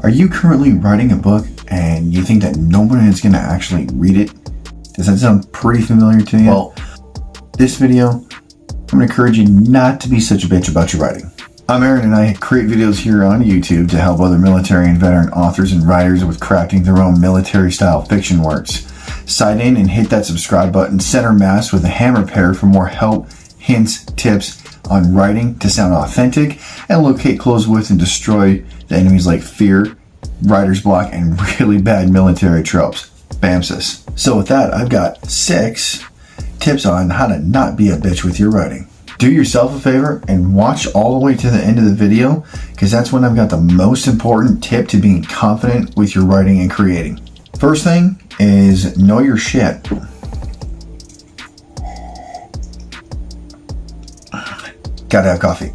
Are you currently writing a book and you think that nobody is going to actually read it? Does that sound pretty familiar to you? Well, this video, I'm going to encourage you not to be such a bitch about your writing. I'm Aaron and I create videos here on YouTube to help other military and veteran authors and writers with crafting their own military style fiction works. Sign in and hit that subscribe button, center mass with a hammer pair for more help, hints, tips on writing to sound authentic, and locate, close with, and destroy the enemies like fear, writer's block, and really bad military tropes. Bamsis. So with that, I've got 6 tips on how to not be a bitch with your writing. Do yourself a favor and watch all the way to the end of the video, because that's when I've got the most important tip to being confident with your writing and creating. First thing is know your shit. Gotta have coffee.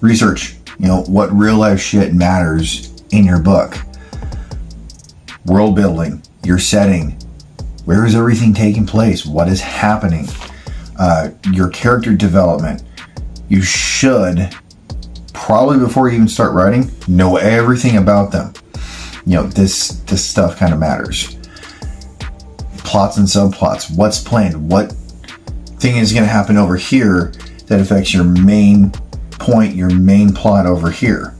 Research, what real life shit matters in your book. World building, your setting, where is everything taking place? What is happening? Your character development. You should, probably before you even start writing, know everything about them. This stuff kind of matters. Plots and subplots. What's planned? What thing is going to happen over here that affects your main point, your main plot over here?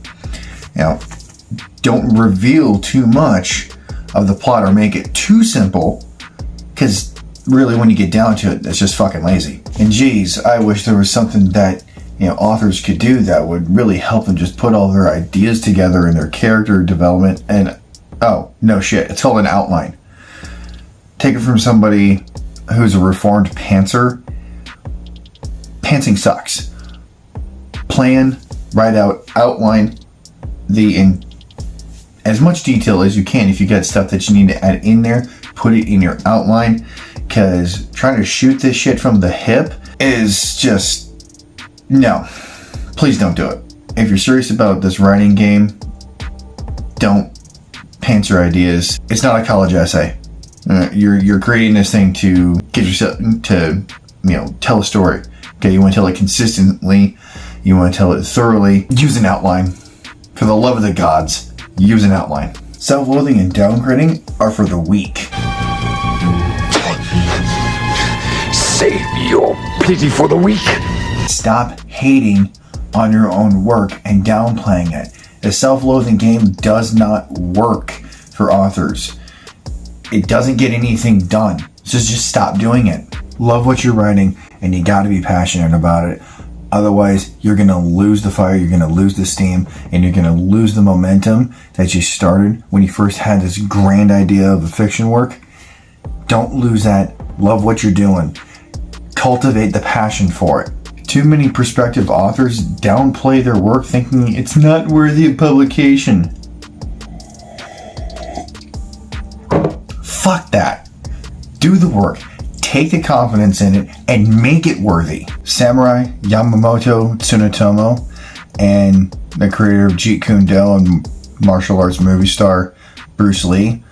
Don't reveal too much of the plot or make it too simple, because really when you get down to it, it's just fucking lazy. And geez, I wish there was something that authors could do that would really help them just put all their ideas together in their character development. And oh no shit, it's called an outline. Take it from somebody who's a reformed pantser. Pantsing sucks. Plan, write out, outline in as much detail as you can. If you got stuff that you need to add in there, put it in your outline, because trying to shoot this shit from the hip is just, no, please don't do it. If you're serious about this writing game, don't pants your ideas. It's not a college essay. You're creating this thing to get yourself to, tell a story. Okay, you want to tell it consistently. You want to tell it thoroughly. Use an outline. For the love of the gods, use an outline. Self-loathing and downgrading are for the weak. Save your pity for the weak. Stop hating on your own work and downplaying it. The self-loathing game does not work for authors. It doesn't get anything done. So just stop doing it. Love what you're writing, and you got to be passionate about it. Otherwise, you're going to lose the fire, you're going to lose the steam, and you're going to lose the momentum that you started when you first had this grand idea of a fiction work. Don't lose that. Love what you're doing. Cultivate the passion for it. Too many prospective authors downplay their work thinking it's not worthy of publication. Fuck that. Do the work. Take the confidence in it and make it worthy. Samurai Yamamoto Tsunetomo and the creator of Jeet Kune Do and martial arts movie star Bruce Lee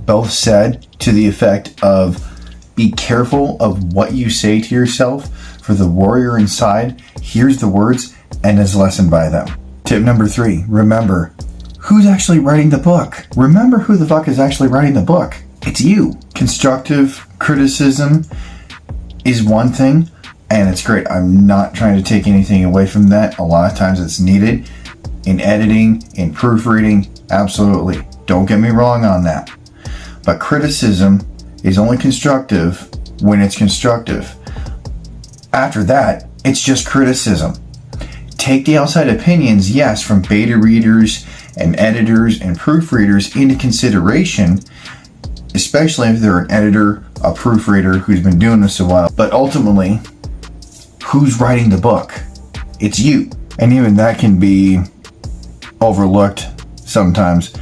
both said to the effect of, be careful of what you say to yourself. For the warrior inside hears the words and is lessened by them. Tip number 3, remember who's actually writing the book. Remember who the fuck is actually writing the book. It's you. Constructive criticism is one thing, and it's great. I'm not trying to take anything away from that. A lot of times it's needed in editing, in proofreading, absolutely. Don't get me wrong on that. But criticism is only constructive when it's constructive. After that, it's just criticism. Take the outside opinions, yes, from beta readers and editors and proofreaders into consideration, especially if they're an editor, a proofreader who's been doing this a while. But ultimately, who's writing the book? It's you. And even that can be overlooked sometimes.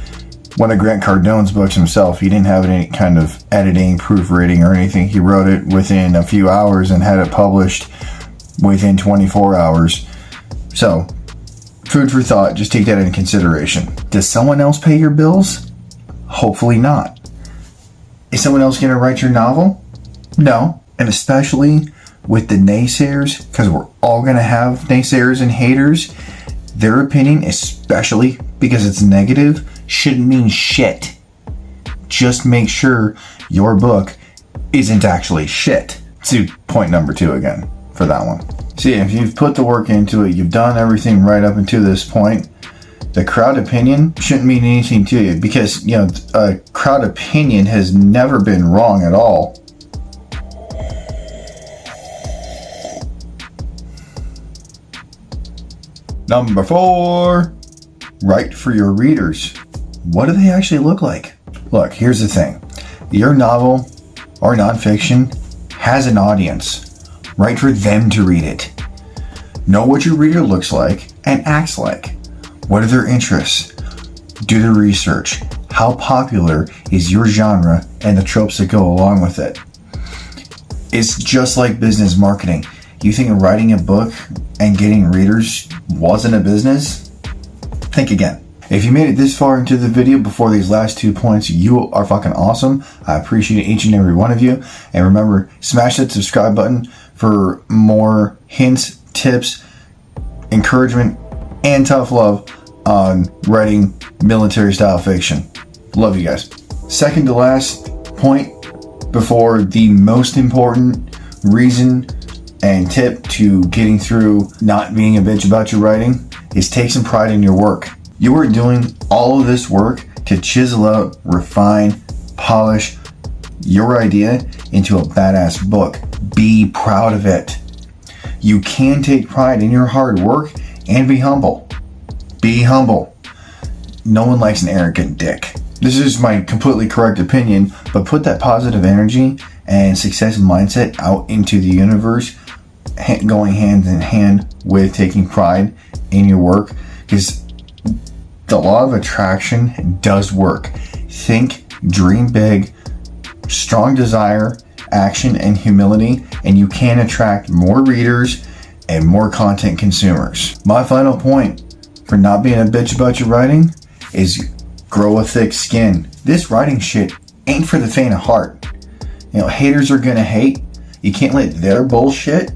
One of Grant Cardone's books himself, he didn't have any kind of editing, proofreading, or anything. He wrote it within a few hours and had it published within 24 hours. So, food for thought, just take that into consideration. Does someone else pay your bills? Hopefully not. Is someone else going to write your novel? No. And especially with the naysayers, because we're all going to have naysayers and haters, Their opinion, especially because it's negative, shouldn't mean shit. Just make sure your book isn't actually shit. See point number 2 again for that one. See, if you've put the work into it, you've done everything right up until this point, the crowd opinion shouldn't mean anything to you, because, you know, a crowd opinion has never been wrong at all. Number 4, write for your readers. What do they actually look like? Look, here's the thing. Your novel or nonfiction has an audience. Write for them to read it. Know what your reader looks like and acts like. What are their interests? Do the research. How popular is your genre and the tropes that go along with it? It's just like business marketing. You think writing a book and getting readers wasn't a business? Think again. If you made it this far into the video before these last 2 points, you are fucking awesome. I appreciate each and every one of you. And remember, smash that subscribe button for more hints, tips, encouragement, and tough love on writing military style fiction. Love you guys. Second to last point before the most important reason and tip to getting through not being a bitch about your writing is take some pride in your work. You are doing all of this work to chisel out, refine, polish your idea into a badass book. Be proud of it. You can take pride in your hard work and be humble. Be humble. No one likes an arrogant dick. This is my completely correct opinion, but put that positive energy and success mindset out into the universe, going hand in hand with taking pride in your work, because the law of attraction does work. Think, dream big, strong desire, action, and humility, and you can attract more readers and more content consumers. My final point for not being a bitch about your writing is grow a thick skin. This writing shit ain't for the faint of heart. You know, haters are gonna hate. You can't let their bullshit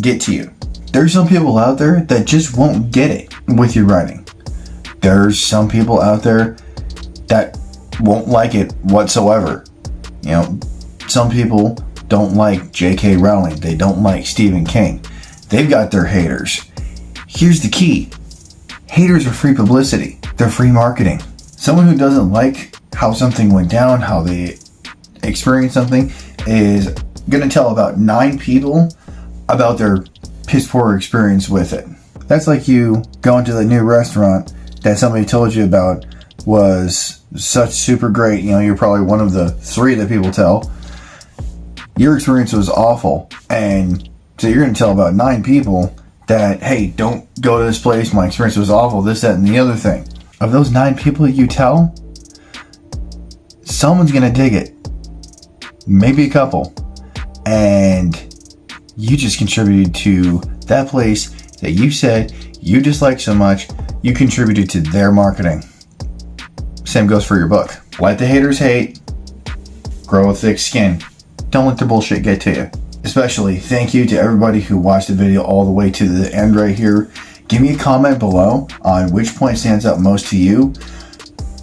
get to you. There's some people out there that just won't get it with your writing. There's some people out there that won't like it whatsoever. You know, some people don't like J.K. Rowling. They don't like Stephen King. They've got their haters. Here's the key. Haters are free publicity. They're free marketing. Someone who doesn't like how something went down, how they experienced something, is going to tell about 9 people about their piss poor experience with it. That's like you going to the new restaurant that somebody told you about was such super great. You know, you're probably one of the 3 that people tell. Your experience was awful. And so you're going to tell about 9 people that, hey, don't go to this place. My experience was awful. This, that, and the other thing. Of those 9 people you tell, someone's going to dig it. Maybe a couple. And you just contributed to that place that you said you dislike so much, you contributed to their marketing. Same goes for your book. Let the haters hate. Grow a thick skin. Don't let the bullshit get to you. Especially, thank you to everybody who watched the video all the way to the end right here. Give me a comment below on which point stands out most to you.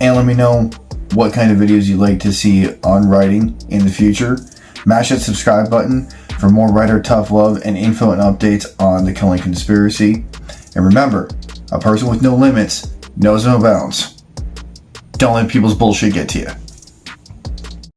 And let me know what kind of videos you'd like to see on writing in the future. Mash that subscribe button for more writer tough love and info and updates on the Culling conspiracy. And remember, a person with no limits knows no bounds. Don't let people's bullshit get to you.